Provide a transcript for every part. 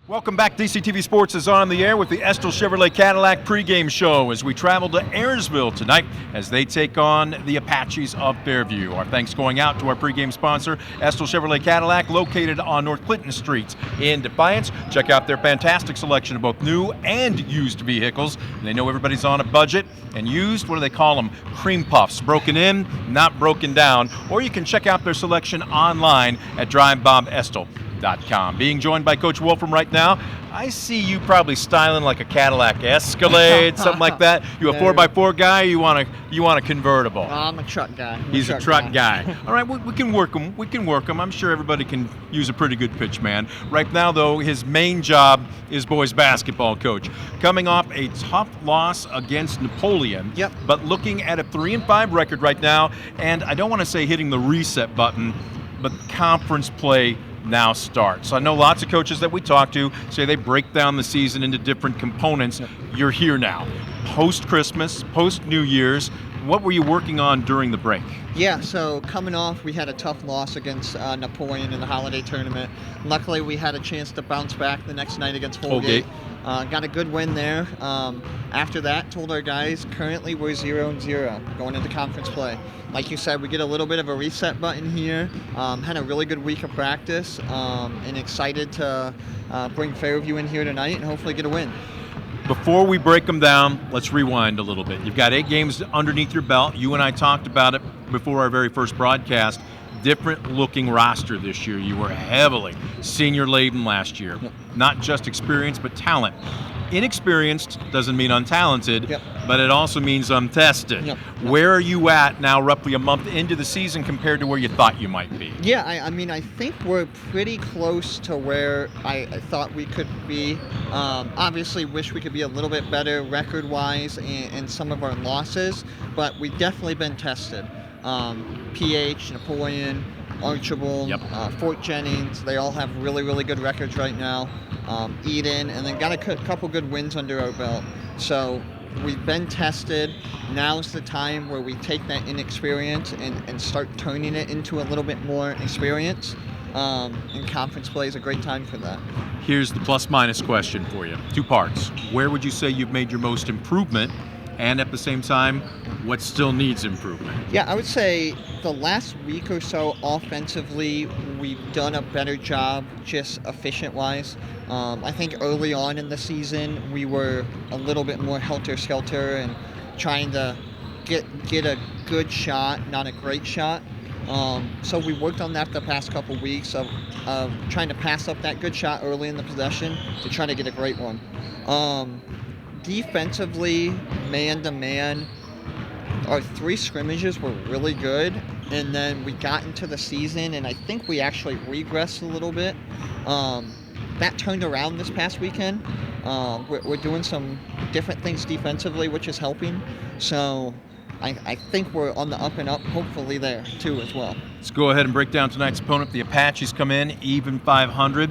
Welcome back. DCTV Sports is on the air with the Estill Chevrolet Cadillac pregame show as we travel to Ayersville tonight as they take on the Apaches of Fairview. Our thanks going out to our pregame sponsor, Estill Chevrolet Cadillac, located on North Clinton Street in Defiance. Check out their fantastic selection of both new and used vehicles. They know everybody's on a budget, and used, what do they call them? Cream puffs. Broken in, not broken down. Or you can check out their selection online at DriveBobEstill.com. Being joined by Coach Wolfrum right now. I see you probably styling like a Cadillac Escalade, something like that. You a 4x4 guy, or you want a convertible? I'm a truck guy. He's a truck guy. All right, we can work him. We can work him. I'm sure everybody can use a pretty good pitch man. Right now, though, his main job is boys basketball coach. Coming off a tough loss against Napoleon, Yep. but looking at a 3-5 record right now, and I don't want to say hitting the reset button, but conference play now starts. I know lots of coaches that we talk to say they break down the season into different components. Yep. You're here now. Post-Christmas, post-New Year's, what were you working on during the break? Yeah, so coming off, we had a tough loss against Napoleon in the holiday tournament. Luckily, we had a chance to bounce back the next night against Holgate. Got a good win there. After that, told our guys, currently we're 0-0 going into conference play. Like you said, we get a little bit of a reset button here. Had a really good week of practice, and excited to bring Fairview in here tonight and hopefully get a win. Before we break them down, let's rewind a little bit. You've got 8 games underneath your belt. You and I talked about it before our very first broadcast. Different looking roster this year. You were heavily senior laden last year. Yep. Not just experience, but talent. Inexperienced doesn't mean untalented, Yep. but it also means untested. Yep. Where are you at now, roughly a month into the season, compared to where you thought you might be? Yeah, I mean, I think we're pretty close to where I thought we could be. Obviously, wish we could be a little bit better record-wise in some of our losses, but we've definitely been tested. PH, Napoleon, Archibald, Yep. Fort Jennings, they all have really, really good records right now. Eden, and then got a couple good wins under our belt. So we've been tested. Now's the time where we take that inexperience and start turning it into a little bit more experience. And conference play is a great time for that. Here's the plus-minus question for you. 2 parts. Where would you say you've made your most improvement? And at the same time, what still needs improvement? Yeah, I would say the last week or so offensively, we've done a better job just efficient-wise. I think early on in the season, we were a little bit more helter-skelter and trying to get a good shot, not a great shot. So we worked on that the past couple weeks of trying to pass up that good shot early in the possession to try to get a great one. Defensively, man-to-man, our 3 scrimmages were really good, and then we got into the season, and I think we actually regressed a little bit. That turned around this past weekend. We're doing some different things defensively, which is helping. So I think we're on the up and up, hopefully there, too, as well. Let's go ahead and break down tonight's opponent. The Apaches come in, even 500.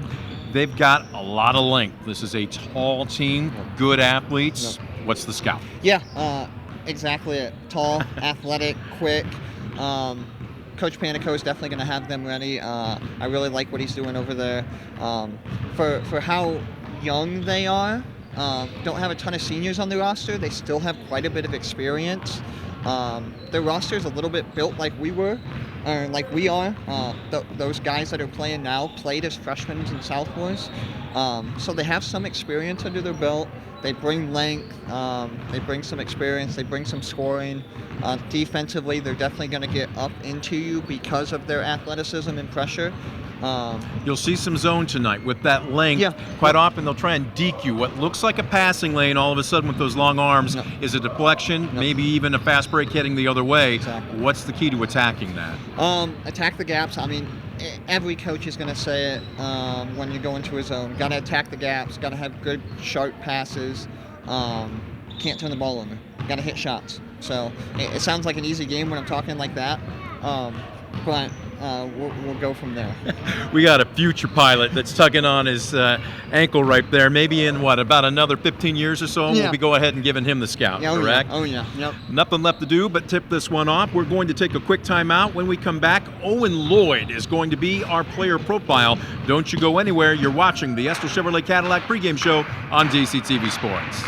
They've got a lot of length. This is a tall team, good athletes. Yep. What's the scout? Yeah, exactly it. Tall, athletic, quick. Coach Panico is definitely going to have them ready. I really like what he's doing over there. For how young they are, don't have a ton of seniors on the roster. They still have quite a bit of experience. Their roster is a little bit built like we were, or like we are. Those guys that are playing now played as freshmen and sophomores. So they have some experience under their belt. They bring length, they bring some experience, they bring some scoring. Defensively, they're definitely going to get up into you because of their athleticism and pressure. You'll see some zone tonight with that length. Yeah. Quite often they'll try and deke you. What looks like a passing lane all of a sudden with those long arms is a deflection, maybe even a fast break heading the other way. Exactly. What's the key to attacking that? Attack the gaps. I mean, every coach is going to say it when you go into a zone. Got to attack the gaps. Got to have good, sharp passes. Can't turn the ball over. Got to hit shots. So it sounds like an easy game when I'm talking like that. But we'll go from there. We got a future pilot that's tugging on his ankle right there. Maybe in about another 15 years or so, we'll be go ahead and giving him the scout, correct? Oh yeah. Yep. Nothing left to do but tip this one off. We're going to take a quick timeout. When we come back, Owen Lloyd is going to be our player profile. Don't you go anywhere. You're watching the Estill Chevrolet Cadillac pregame show on DCTV Sports.